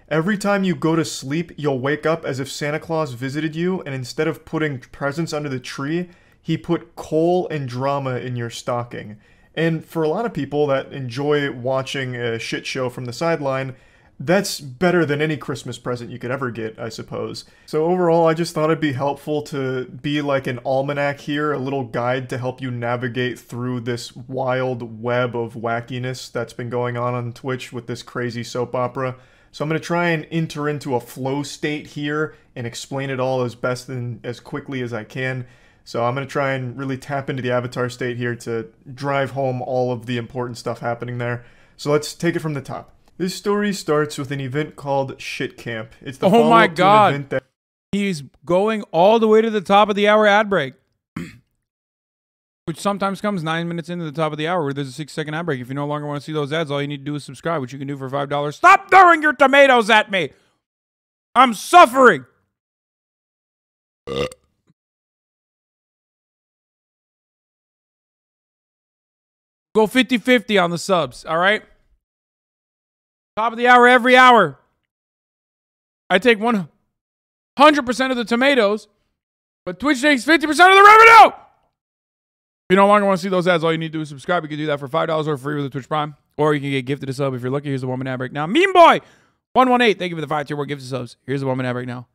Every time you go to sleep, you'll wake up as if Santa Claus visited you, and instead of putting presents under the tree, he put coal and drama in your stocking. And for a lot of people that enjoy watching a shit show from the sideline, that's better than any Christmas present you could ever get, I suppose. So overall, I just thought it'd be helpful to be like an almanac here, a little guide to help you navigate through this wild web of wackiness that's been going on Twitch with this crazy soap opera. So I'm going to try and enter into a flow state here and explain it all as best and as quickly as I can. So I'm going to try and really tap into the avatar state here to drive home all of the important stuff happening there. So let's take it from the top. This story starts with an event called Shit Camp. It's the follow-up to an event that he's going all the way to the top of the hour ad break, which sometimes comes 9 minutes into the top of the hour where there's a 6-second ad break. If you no longer want to see those ads, all you need to do is subscribe, which you can do for $5. Stop throwing your tomatoes at me. I'm suffering. Go 50-50 on the subs, all right? Top of the hour every hour. I take 100% of the tomatoes, but Twitch takes 50% of the revenue. If you no longer want to see those ads, all you need to do is subscribe. You can do that for $5 or free with the Twitch Prime, or you can get gifted a sub if you're lucky. Here's the 1 minute ad break now. Meme Boy 118, thank you for the 5-tier war gifted subs. Here's the 1 minute ad break now.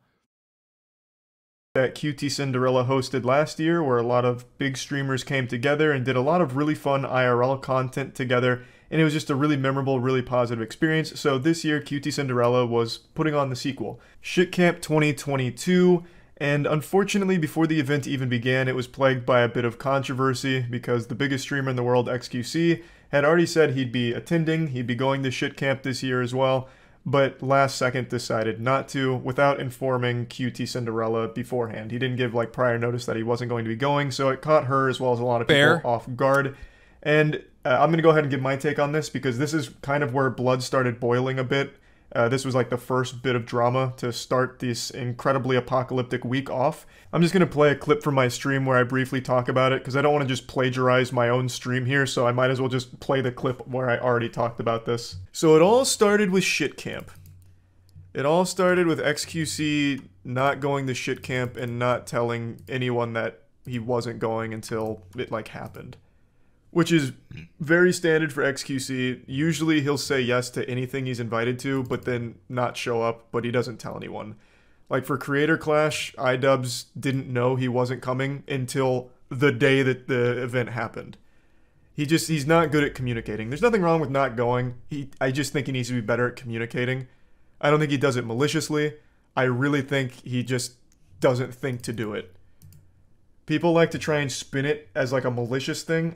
That QT Cinderella hosted last year, where a lot of big streamers came together and did a lot of really fun IRL content together. And it was just a really memorable, really positive experience. So this year, QT Cinderella was putting on the sequel, Shit Camp 2022. And unfortunately, before the event even began, it was plagued by a bit of controversy because the biggest streamer in the world, XQC, had already said he'd be attending, he'd be going to Shit Camp this year as well, but last second decided not to without informing QT Cinderella beforehand. He didn't give like prior notice that he wasn't going to be going, so it caught her as well as a lot of people off guard. And I'm going to go ahead and give my take on this because this is kind of where blood started boiling a bit. This was like the first bit of drama to start this incredibly apocalyptic week off. I'm just going to play a clip from my stream where I briefly talk about it because I don't want to just plagiarize my own stream here, so I might as well just play the clip where I already talked about this. So it all started with Shit Camp. It all started with XQC not going to Shit Camp and not telling anyone that he wasn't going until it like happened. Which is very standard for XQC. Usually he'll say yes to anything he's invited to, but then not show up, but he doesn't tell anyone. Like for Creator Clash, iDubbbz didn't know he wasn't coming until the day that the event happened. He's not good at communicating. There's nothing wrong with not going. I just think he needs to be better at communicating. I don't think he does it maliciously. I really think he just doesn't think to do it. People like to try and spin it as like a malicious thing.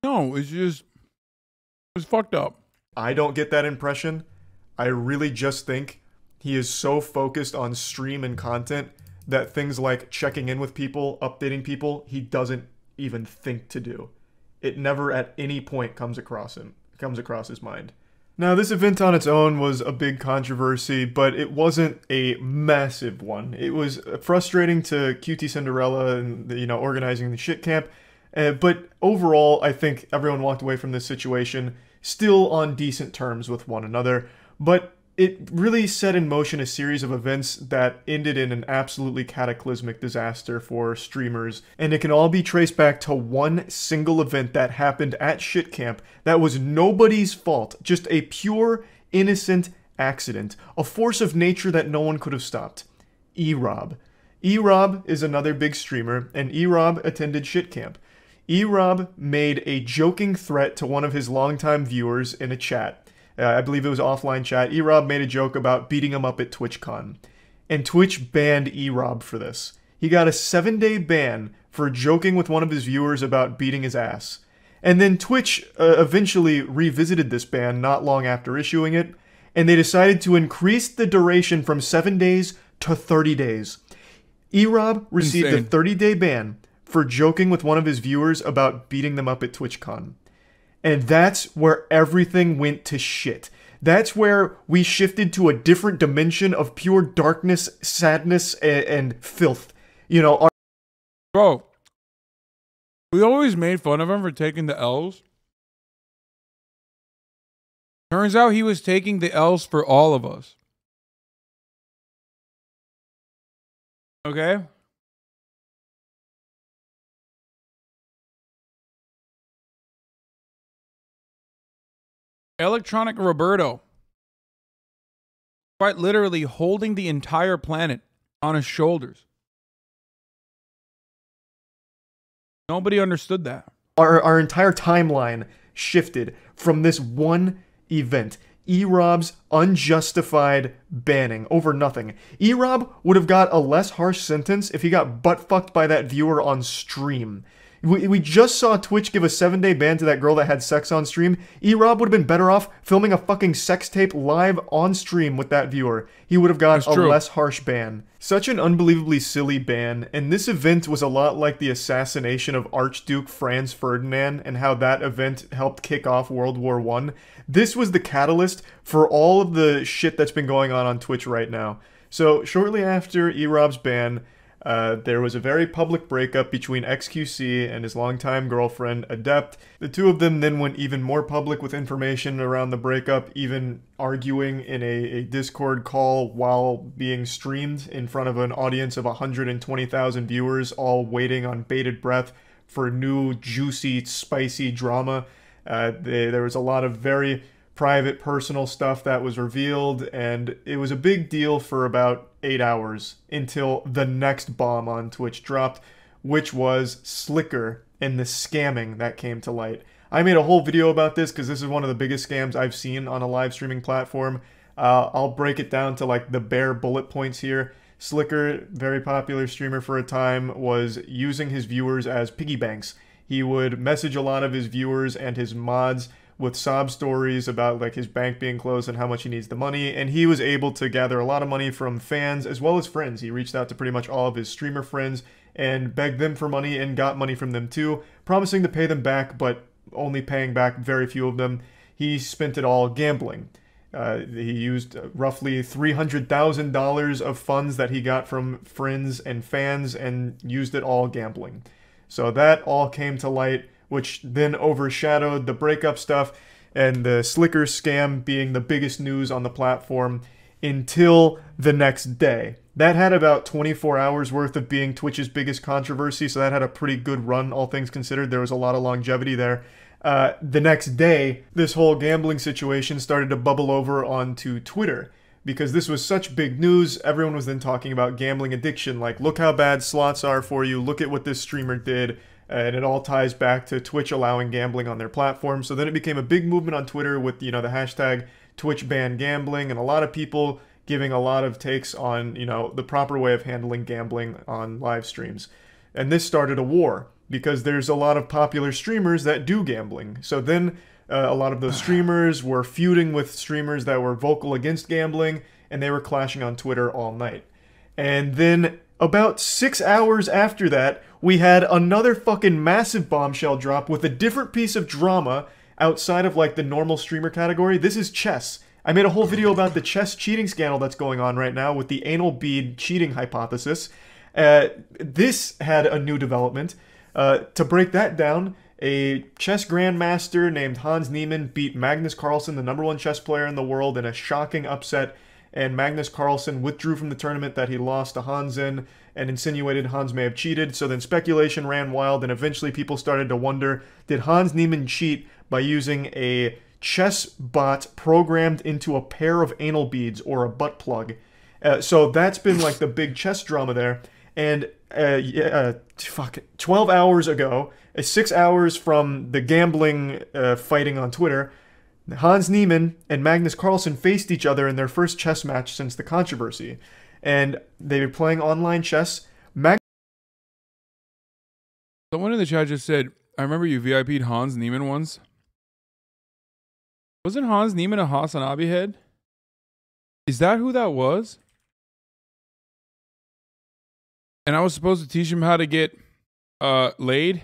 No, it's fucked up. I don't get that impression. I really just think he is so focused on stream and content that things like checking in with people, updating people, he doesn't even think to do. It never at any point comes across his mind. Now, this event on its own was a big controversy, but it wasn't a massive one. It was frustrating to QT Cinderella and, organizing the Shit Camp. But overall, I think everyone walked away from this situation still on decent terms with one another. But it really set in motion a series of events that ended in an absolutely cataclysmic disaster for streamers. And it can all be traced back to one single event that happened at Shit Camp that was nobody's fault. Just a pure, innocent accident. A force of nature that no one could have stopped. E-Rob. E-Rob is another big streamer, and E-Rob attended Shit Camp. E-Rob made a joking threat to one of his longtime viewers in a chat. I believe it was offline chat. E-Rob made a joke about beating him up at TwitchCon. And Twitch banned E-Rob for this. He got a 7-day ban for joking with one of his viewers about beating his ass. And then Twitch eventually revisited this ban not long after issuing it, and they decided to increase the duration from 7 days to 30 days. E-Rob received a 30-day ban for joking with one of his viewers about beating them up at TwitchCon. And that's where everything went to shit. That's where we shifted to a different dimension of pure darkness, sadness, and filth. Bro, we always made fun of him for taking the L's. Turns out he was taking the L's for all of us. Okay? Electronic Roberto. Quite literally holding the entire planet on his shoulders. Nobody understood that. Our entire timeline shifted from this one event. E-Rob's unjustified banning over nothing. E-Rob would have got a less harsh sentence if he got butt-fucked by that viewer on stream. We just saw Twitch give a 7-day ban to that girl that had sex on stream. E-Rob would have been better off filming a fucking sex tape live on stream with that viewer. He would have got a less harsh ban. Such an unbelievably silly ban, and this event was a lot like the assassination of Archduke Franz Ferdinand and how that event helped kick off World War I. This was the catalyst for all of the shit that's been going on Twitch right now. So shortly after E-Rob's ban, there was a very public breakup between XQC and his longtime girlfriend, Adept. The two of them then went even more public with information around the breakup, even arguing in a Discord call while being streamed in front of an audience of 120,000 viewers, all waiting on bated breath for new, juicy, spicy drama. There was a lot of very private, personal stuff that was revealed, and it was a big deal for about 8 hours until the next bomb on Twitch dropped, which was Slicker and the scamming that came to light. I made a whole video about this because this is one of the biggest scams I've seen on a live streaming platform. I'll break it down to like the bare bullet points here. Slicker, very popular streamer for a time, was using his viewers as piggy banks. He would message a lot of his viewers and his mods with sob stories about like his bank being closed and how much he needs the money, and he was able to gather a lot of money from fans as well as friends. He reached out to pretty much all of his streamer friends and begged them for money and got money from them too, promising to pay them back, but only paying back very few of them. He spent it all gambling. He used roughly $300,000 of funds that he got from friends and fans and used it all gambling. So that all came to light, which then overshadowed the breakup stuff and the Slicker scam being the biggest news on the platform until the next day. That had about 24 hours worth of being Twitch's biggest controversy, so that had a pretty good run, all things considered. There was a lot of longevity there. The next day, this whole gambling situation started to bubble over onto Twitter. Because this was such big news, everyone was then talking about gambling addiction. Like, look how bad slots are for you, look at what this streamer did. And it all ties back to Twitch allowing gambling on their platform. So then it became a big movement on Twitter with, the hashtag Twitch ban gambling, and a lot of people giving a lot of takes on, the proper way of handling gambling on live streams. And this started a war because there's a lot of popular streamers that do gambling. So then a lot of those streamers were feuding with streamers that were vocal against gambling, and they were clashing on Twitter all night. And then about 6 hours after that, we had another fucking massive bombshell drop with a different piece of drama outside of like the normal streamer category. This is chess. I made a whole video about the chess cheating scandal that's going on right now with the anal bead cheating hypothesis. This had a new development. To break that down, a chess grandmaster named Hans Niemann beat Magnus Carlsen, the #1 chess player in the world, in a shocking upset, and Magnus Carlsen withdrew from the tournament that he lost to Hans in and insinuated Hans may have cheated. So then speculation ran wild, and eventually people started to wonder, did Hans Niemann cheat by using a chess bot programmed into a pair of anal beads or a butt plug? So that's been like the big chess drama there. And 12 hours ago, 6 hours from the gambling fighting on Twitter, Hans Niemann and Magnus Carlsen faced each other in their first chess match since the controversy. And they were playing online chess. Someone in the chat just said, I remember you VIP'd Hans Niemann once. Wasn't Hans Niemann a HasanAbi head? Is that who that was? And I was supposed to teach him how to get laid?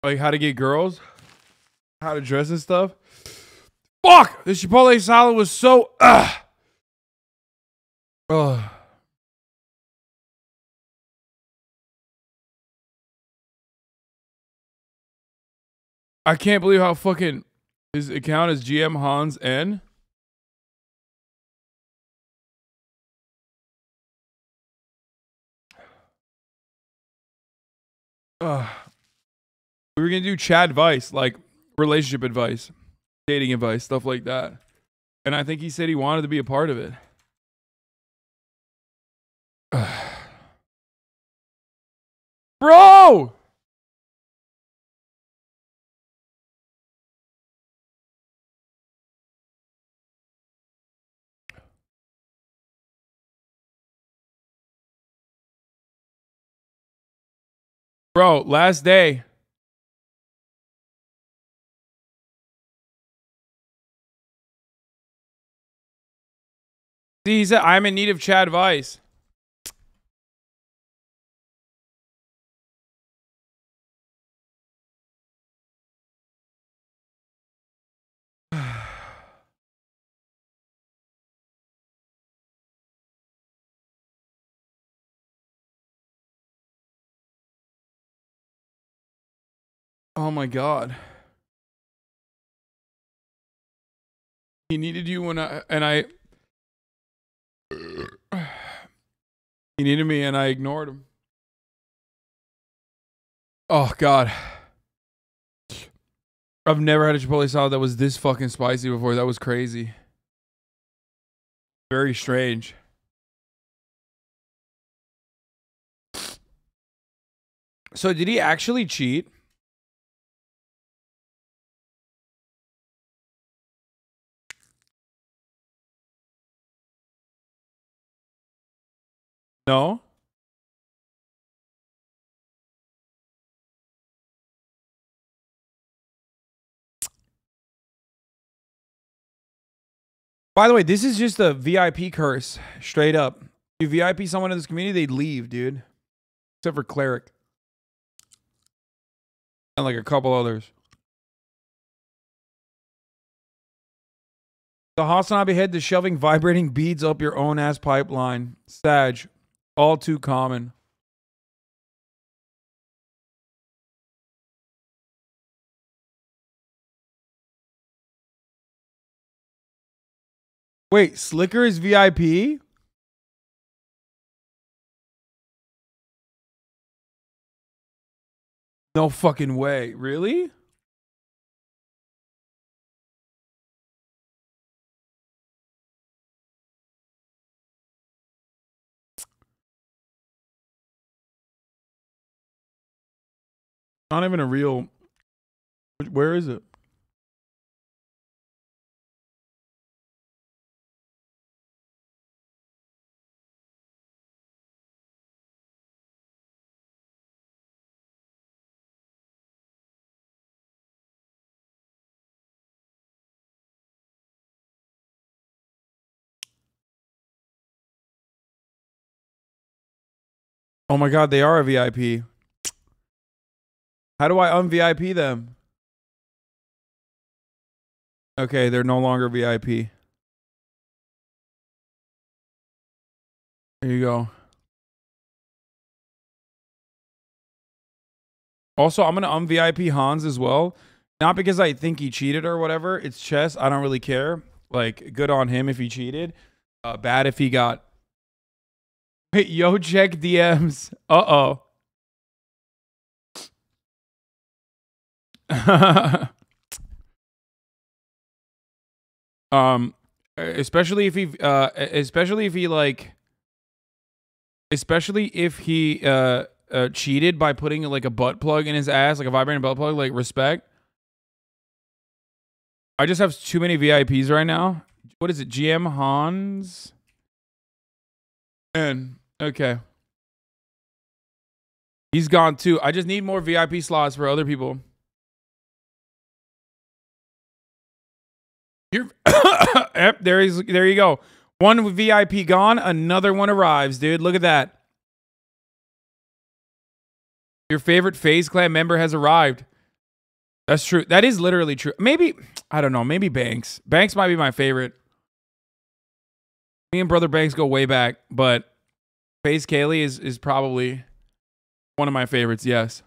Like how to get girls? How to dress and stuff? Fuck! The Chipotle salad was so... Ugh. I can't believe how fucking His account is GM Hans N. We were gonna do Chad advice, like relationship advice, dating advice, stuff like that. And I think he said he wanted to be a part of it. Bro! Bro, last day. See, he said, I'm in need of Chad advice. Oh my God. He needed you when he needed me and I ignored him. Oh God. I've never had a Chipotle salad that was this fucking spicy before. That was crazy. Very strange. So did he actually cheat? No. By the way, this is just a VIP curse. Straight up. You VIP someone in this community, they'd leave, dude. Except for Cleric. And like a couple others. The HasanAbi head to shoving vibrating beads up your own ass pipeline. Sag. All too common. Wait, Slicker is VIP? No fucking way. Really? Not even a real... Where is it? Oh my God, they are a VIP. How do I un-VIP them? Okay, they're no longer VIP. There you go. Also, I'm going to un-VIP Hans as well. Not because I think he cheated or whatever. It's chess. I don't really care. Like, good on him if he cheated. Bad if he got... Wait, yo, check DMs. Uh-oh. Especially if he cheated by putting like a butt plug in his ass, like a vibrating butt plug, like respect. I just have too many VIPs right now. What is it? GM Hans? And okay. He's gone too. I just need more VIP slots for other people. You're yep, there you go. One VIP gone, another one arrives, dude. Look at that. Your favorite FaZe Clan member has arrived. That's true. That is literally true. Maybe, I don't know, maybe Banks. Banks might be my favorite. Me and Brother Banks go way back, but FaZe Kaylee is probably one of my favorites, yes.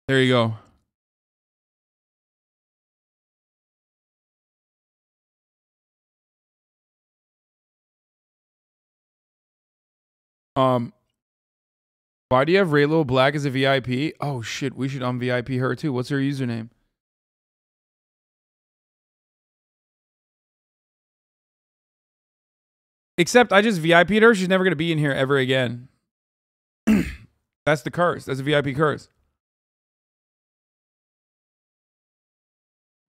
There you go. Why do you have Raylo Black as a VIP? Oh shit, we should un-VIP her too. What's her username? Except I just VIP'd her. She's never going to be in here ever again. That's the curse. That's a VIP curse.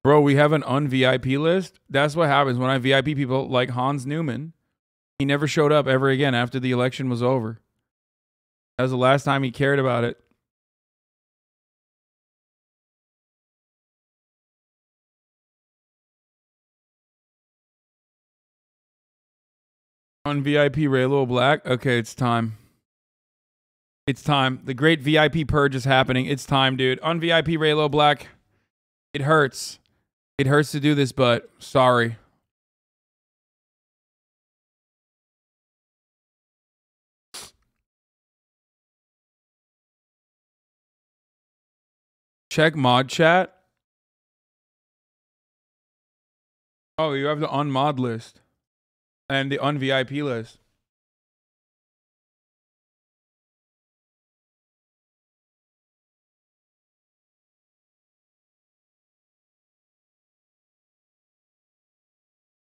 Bro, we have an un-VIP list. That's what happens when I VIP people like Hans Newman. He never showed up ever again after the election was over. That was the last time he cared about it. Un-VIP Raylo Black. Okay, it's time. It's time. The great VIP purge is happening. It's time, dude. Un-VIP Raylo Black. It hurts. It hurts to do this, but sorry. Check mod chat. Oh, you have the unmod list and the un-VIP list.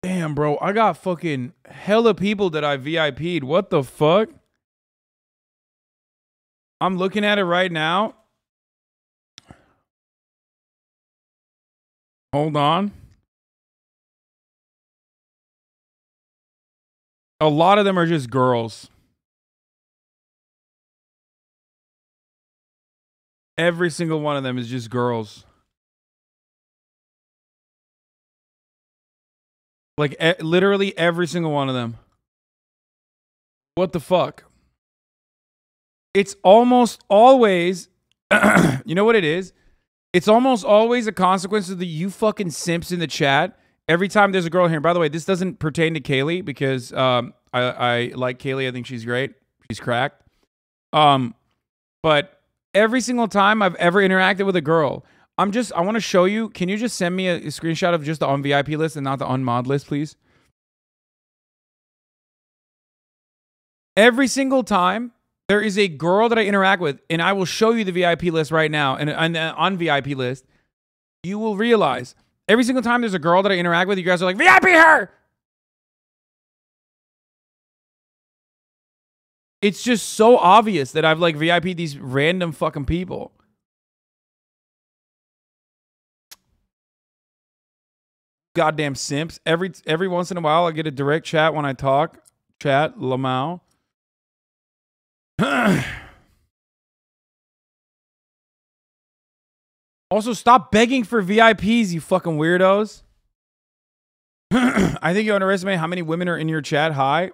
Damn, bro. I got fucking hella people that I VIP'd. What the fuck? I'm looking at it right now. Hold on. A lot of them are just girls. Every single one of them is just girls. Like, literally every single one of them. What the fuck? It's almost always... you know what it is? It's almost always a consequence of the you fucking simps in the chat. Every time there's a girl here. By the way, this doesn't pertain to Kaylee because I like Kaylee. I think she's great. She's cracked. But every single time I've ever interacted with a girl, I want to show you. Can you just send me a screenshot of just the un-VIP list and not the unmod list, please? Every single time there is a girl that I interact with, and I will show you the VIP list right now, and the un-VIP list, you will realize every single time there's a girl that I interact with, you guys are like, VIP her! It's just so obvious that I've like VIP'd these random fucking people. Goddamn simps. Every once in a while, I get a direct chat when I talk. Chat, Lamau. Also, stop begging for VIPs, you fucking weirdos. I think you underestimate how many women are in your chat. Hi.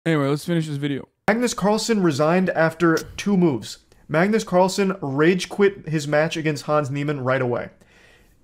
Anyway, let's finish this video. Magnus Carlsen resigned after 2 moves. Magnus Carlsen rage quit his match against Hans Niemann right away,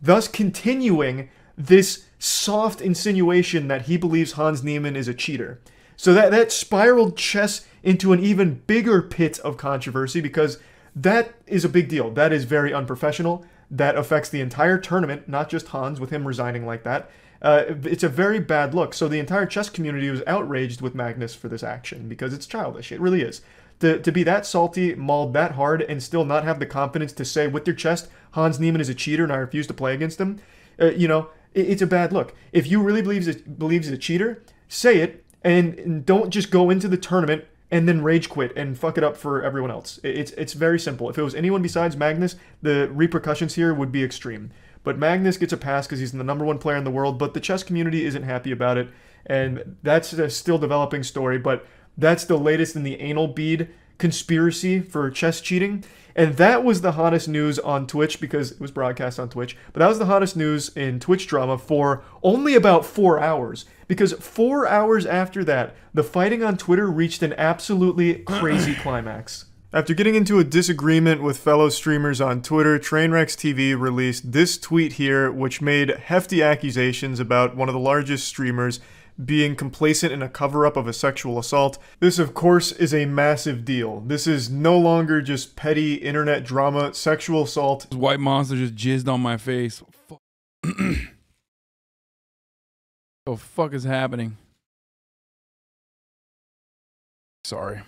thus continuing this soft insinuation that he believes Hans Niemann is a cheater. So that spiraled chess into an even bigger pit of controversy because that is a big deal. That is very unprofessional. That affects the entire tournament, not just Hans, with him resigning like that. It's a very bad look. So the entire chess community was outraged with Magnus for this action because it's childish. It really is. To be that salty, mauled that hard, and still not have the confidence to say with your chest, Hans Niemann is a cheater and I refuse to play against him, you know, it's a bad look. If you really believes he's a cheater, say it, and don't just go into the tournament and then rage quit and fuck it up for everyone else. It's very simple. If it was anyone besides Magnus, the repercussions here would be extreme. But Magnus gets a pass because he's the #1 player in the world, but the chess community isn't happy about it, and that's a still developing story, but that's the latest in the anal bead conspiracy for chess cheating. And that was the hottest news on Twitch because it was broadcast on Twitch. But that was the hottest news in Twitch drama for only about 4 hours. Because 4 hours after that, the fighting on Twitter reached an absolutely crazy climax. After getting into a disagreement with fellow streamers on Twitter, Trainwrecks TV released this tweet here, which made hefty accusations about one of the largest streamers being complacent in a cover-up of a sexual assault. This, of course, is a massive deal. This is no longer just petty internet drama. Sexual assault. This white monster just jizzed on my face. The fuck is happening? Sorry.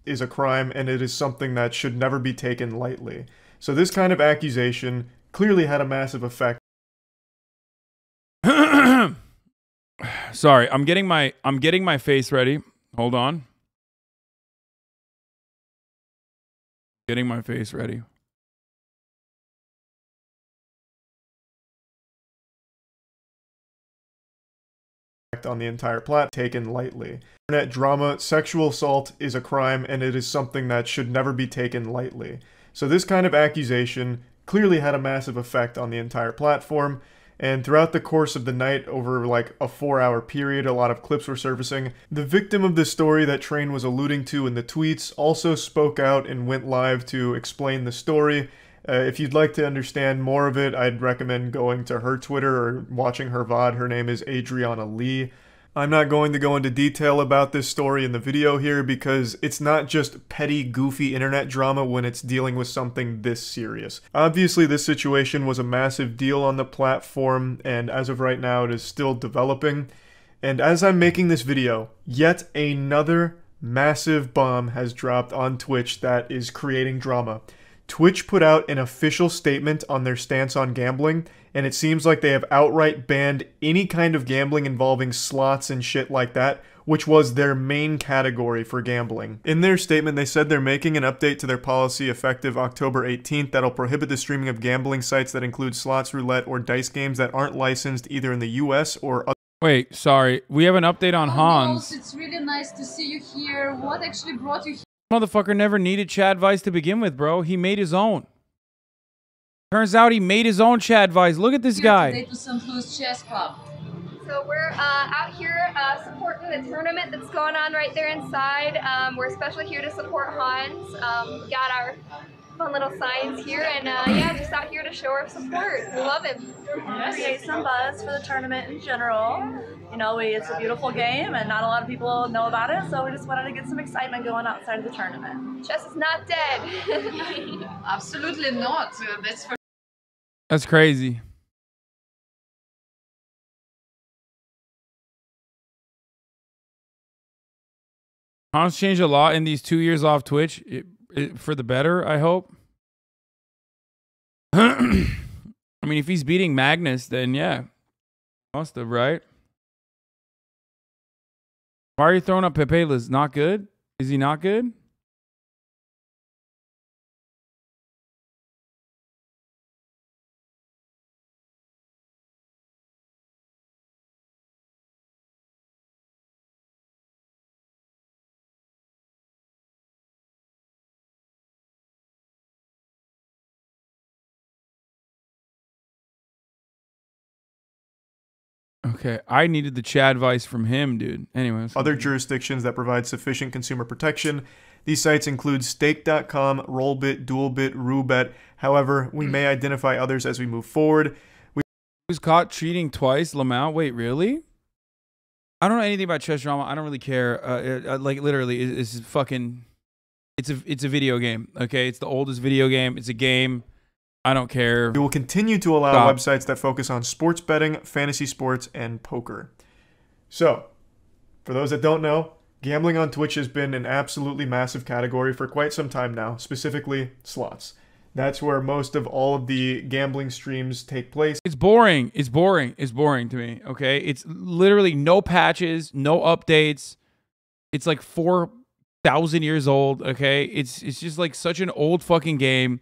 Is a crime, and it is something that should never be taken lightly. So this kind of accusation clearly had a massive effect. Sorry, I'm getting my face ready. Hold on. Getting my face ready. On the entire plot, taken lightly. Internet drama, sexual assault is a crime, and it is something that should never be taken lightly. So this kind of accusation clearly had a massive effect on the entire platform. And throughout the course of the night, over like a 4-hour period, a lot of clips were surfacing. The victim of the story that Train was alluding to in the tweets also spoke out and went live to explain the story. If you'd like to understand more of it, I'd recommend going to her Twitter or watching her VOD. Her name is Adriana Lee. I'm not going to go into detail about this story in the video here because it's not just petty, goofy internet drama when it's dealing with something this serious. Obviously, this situation was a massive deal on the platform, and as of right now, it is still developing. And as I'm making this video, yet another massive bomb has dropped on Twitch that is creating drama. Twitch put out an official statement on their stance on gambling, and it seems like they have outright banned any kind of gambling involving slots and shit like that, which was their main category for gambling. In their statement, they said they're making an update to their policy effective October 18th that'll prohibit the streaming of gambling sites that include slots, roulette, or dice games that aren't licensed either in the US or other. Wait, sorry. We have an update on Hans. It's really nice to see you here. What actually brought you here? Motherfucker never needed chat advice to begin with, bro. He made his own. Turns out he made his own chat advice. Look at this guy. Today to St. Louis Chess Club. So we're out here supporting the tournament that's going on right there inside. We're especially here to support Hans. We got our fun little signs here, and yeah, just out here to show our support. We love him. Create some buzz for the tournament in general. You know, it's a beautiful game, and not a lot of people know about it, so we just wanted to get some excitement going outside of the tournament. Chess is not dead. Absolutely not. That's crazy. Hans changed a lot in these 2 years off Twitch. For the better, I hope. I mean, if he's beating Magnus, then yeah. Must have, right? Why are you throwing up Pepelas? Not good? Is he not good? Okay, I needed the chat advice from him, dude. Anyways. Other jurisdictions that provide sufficient consumer protection. These sites include Stake.com, Rollbit, Dualbit, Roobet. However, we may identify others as we move forward. He was caught cheating twice, Lamau. Wait, really? I don't know anything about chess drama. I don't really care. Like, literally, it's fucking... It's a video game, okay? It's the oldest video game. It's a game. I don't care. We will continue to allow websites that focus on sports betting, fantasy sports, and poker. So, for those that don't know, gambling on Twitch has been an absolutely massive category for quite some time now, specifically slots. That's where most of all of the gambling streams take place. It's boring. It's boring. It's boring to me, okay? It's literally no patches, no updates. It's like 4,000 years old, okay? It's just like such an old fucking game.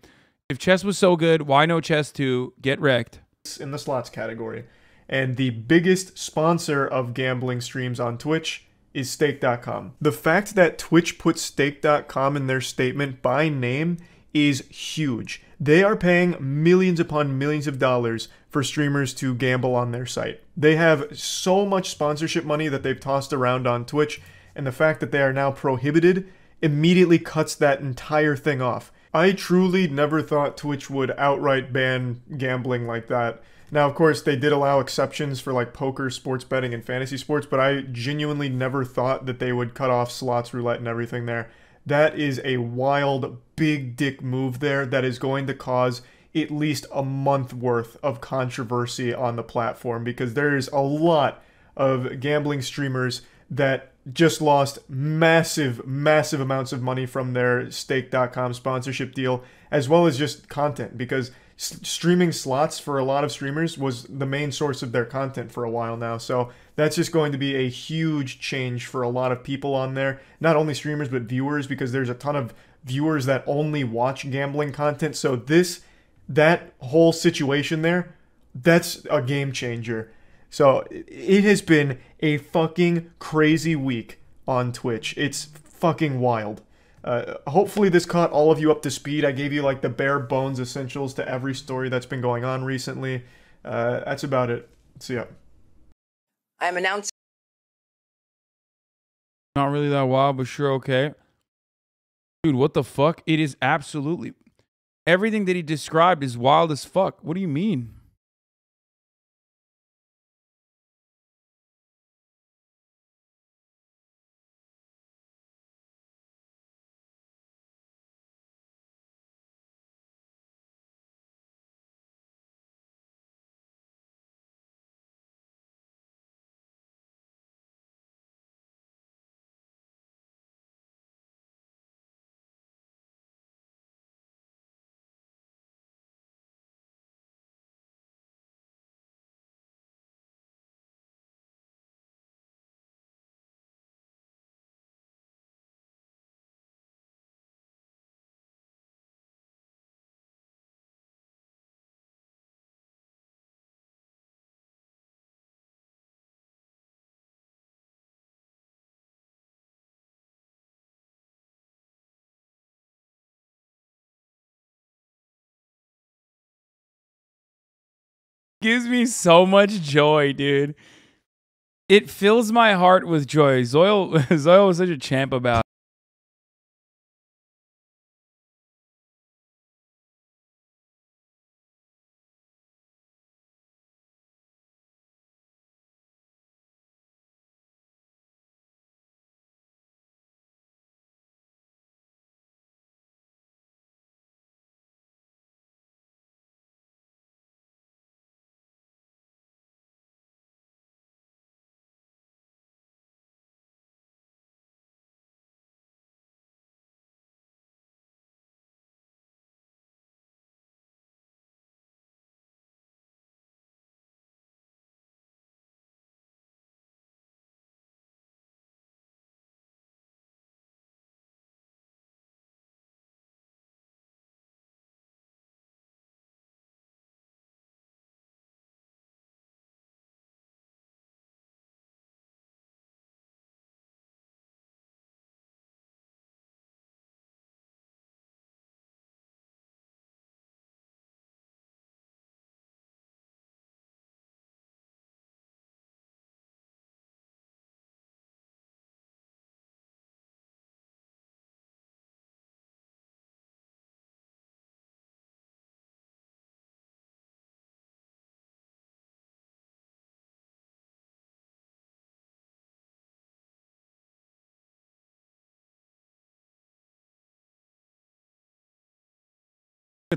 If chess was so good, why no chess 2? Get wrecked. In the slots category. And the biggest sponsor of gambling streams on Twitch is Stake.com. The fact that Twitch put Stake.com in their statement by name is huge. They are paying millions upon millions of dollars for streamers to gamble on their site. They have so much sponsorship money that they've tossed around on Twitch, and the fact that they are now prohibited immediately cuts that entire thing off. I truly never thought Twitch would outright ban gambling like that. Now, of course, they did allow exceptions for like poker, sports betting, and fantasy sports, but I genuinely never thought that they would cut off slots, roulette, and everything there. That is a wild, big dick move there that is going to cause at least a month worth of controversy on the platform, because there's a lot of gambling streamers that just lost massive amounts of money from their stake.com sponsorship deal, as well as just content, because streaming slots for a lot of streamers was the main source of their content for a while now. So that's just going to be a huge change for a lot of people on there, not only streamers but viewers, because there's a ton of viewers that only watch gambling content. So that whole situation there, that's a game changer. So it has been a fucking crazy week on Twitch. It's fucking wild. Hopefully this caught all of you up to speed. I gave you like the bare bones essentials to every story that's been going on recently. That's about it. See ya. I'm announcing. Not really that wild, but sure, okay. Dude, what the fuck? It is absolutely... Everything that he described is wild as fuck. What do you mean? Gives me so much joy, dude. It fills my heart with joy. Zoil was such a champ about it.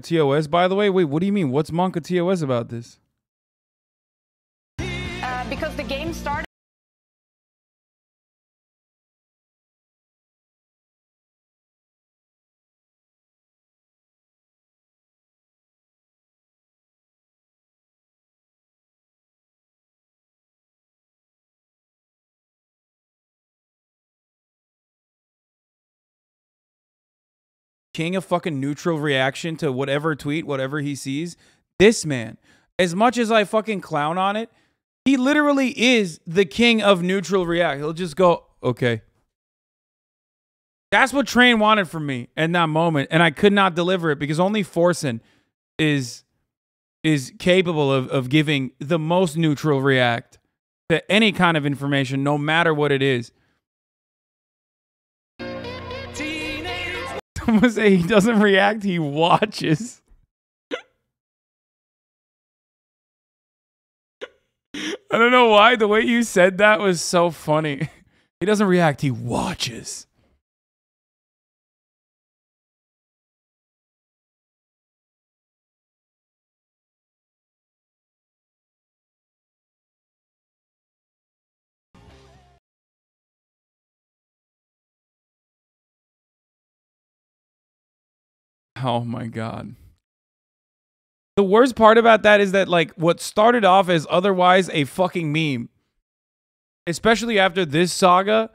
TOS, by the way? Wait, what do you mean? What's Monka TOS about this? Because the game started. King of fucking neutral reaction to whatever tweet, whatever he sees. This man, as much as I fucking clown on it, he literally is the king of neutral react. He'll just go, okay. That's what Train wanted from me in that moment, and I could not deliver it because only Forsen is capable of giving the most neutral react to any kind of information, no matter what it is. Someone say he doesn't react, he watches. I don't know why. The way you said that was so funny. He doesn't react, he watches. Oh my God. The worst part about that is that, like, what started off as otherwise a fucking meme, especially after this saga,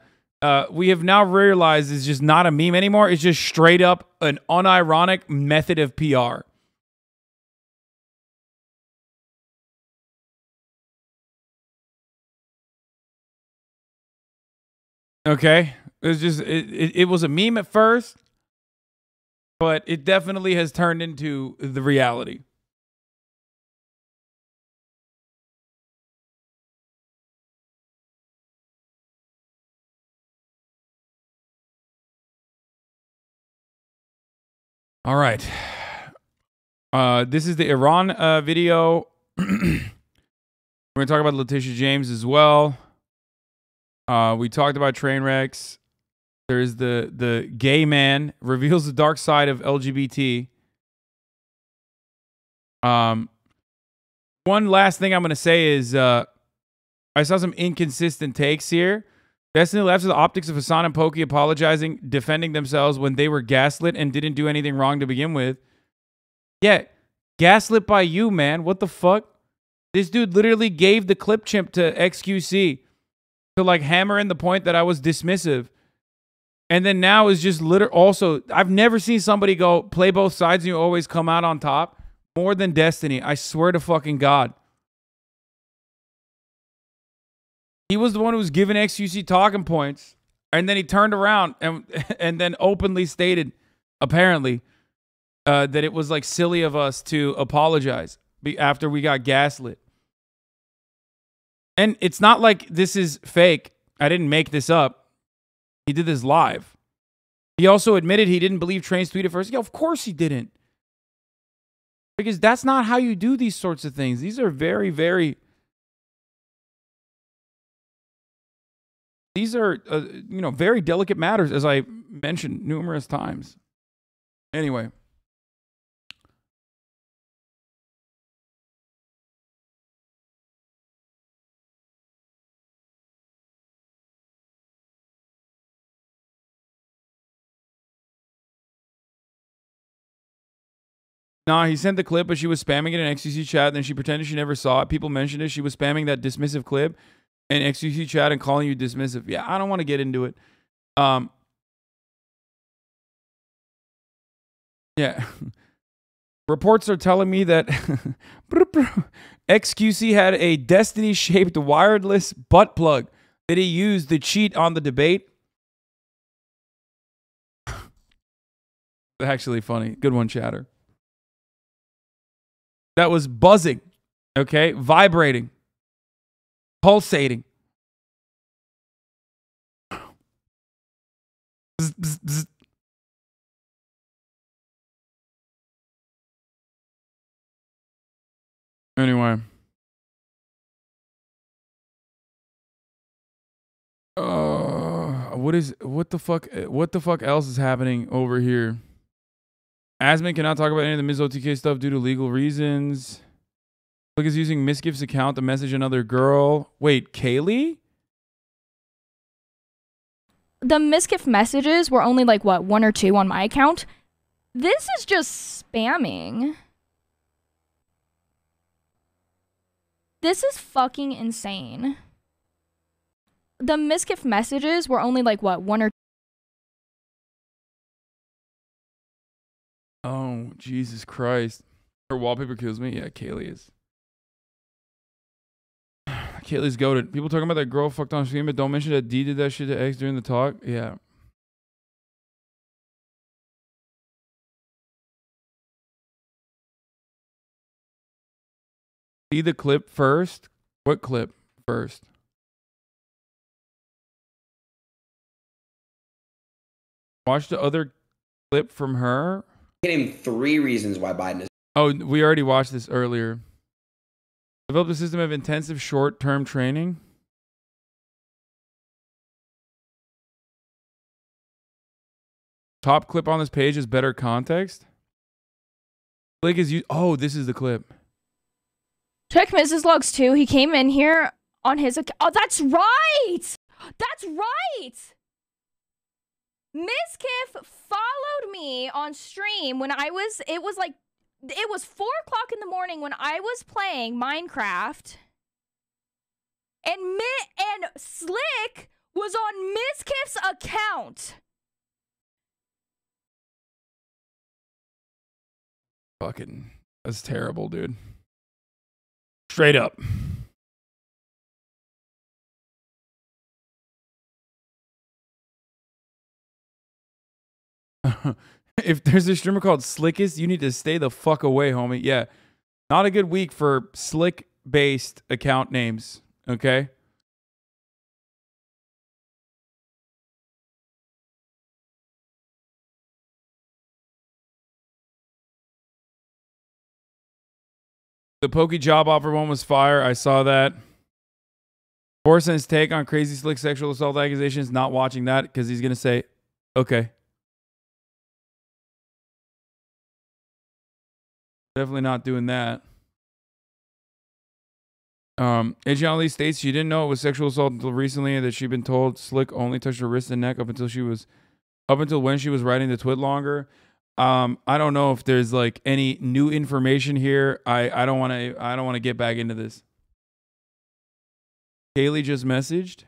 we have now realized is just not a meme anymore. It's just straight up an unironic method of PR. Okay? It was a meme at first, but it definitely has turned into the reality. All right. This is the Iran video. We're going to talk about Letitia James as well. We talked about train wrecks. There's the gay man reveals the dark side of LGBT. One last thing I'm going to say is I saw some inconsistent takes here. Destiny left with the optics of Hasan and Pokey apologizing, defending themselves when they were gaslit and didn't do anything wrong to begin with. Yeah, gaslit by you, man. What the fuck? This dude literally gave the clip chimp to XQC to, like, hammer in the point that I was dismissive. And then now is just also, I've never seen somebody go play both sides and you always come out on top more than Destiny. I swear to fucking God. He was the one who was giving XQC talking points, and then he turned around and then openly stated, apparently, that it was, like, silly of us to apologize after we got gaslit. And it's not like this is fake. I didn't make this up. He did this live. He also admitted he didn't believe Train's tweet at first. Yeah, of course he didn't. Because that's not how you do these sorts of things. These are very, very... These are, you know, very delicate matters, as I mentioned numerous times. Anyway. Nah, he sent the clip, but she was spamming it in XCC chat, and then she pretended she never saw it. People mentioned it. She was spamming that dismissive clip in XCC chat and calling you dismissive. Yeah, I don't want to get into it. Yeah. Reports are telling me that XQC had a Destiny-shaped wireless butt plug that he used to cheat on the debate. Actually funny. Good one, Chatter. That was buzzing, okay? Vibrating. Pulsating. Bzz, bzz, bzz. Anyway. What the fuck else is happening over here? Asman cannot talk about any of the Ms. OTK stuff due to legal reasons. Look, is using Mizkif's account to message another girl. Wait, Kaylee? The Mizkif messages were only like, what, 1 or 2 on my account? This is just spamming. This is fucking insane. The Mizkif messages were only like, what, 1 or... Oh, Jesus Christ. Her wallpaper kills me. Yeah, Kaylee is. Kaylee's goated. People talking about that girl fucked on stream, but don't mention that D did that shit to X during the talk. Yeah. See the clip first? What clip first? Watch the other clip from her. Name 3 reasons why Biden is. Oh, we already watched this earlier. Developed a system of intensive short-term training. Top clip on this page is better context. Blake is you. Oh, this is the clip. Check Mrs. Logs too. He came in here on his account. Oh, that's right. That's right. Mizkif followed me on stream when I was. It was 4 o'clock in the morning when I was playing Minecraft, and Slick was on Mizkif's account. Fucking, that's terrible, dude. Straight up. If there's a streamer called Slickest, you need to stay the fuck away, homie. Yeah. Not a good week for Slick-based account names, okay? The Pokey job offer one was fire. I saw that. Borson's take on Crazy Slick sexual assault accusations. Not watching that because he's going to say, okay. Definitely not doing that. Adriana Lee states she didn't know it was sexual assault until recently and that she'd been told Slick only touched her wrist and neck up until when she was writing the tweet longer. I don't know if there's like any new information here. I don't want to get back into this. Kaylee just messaged.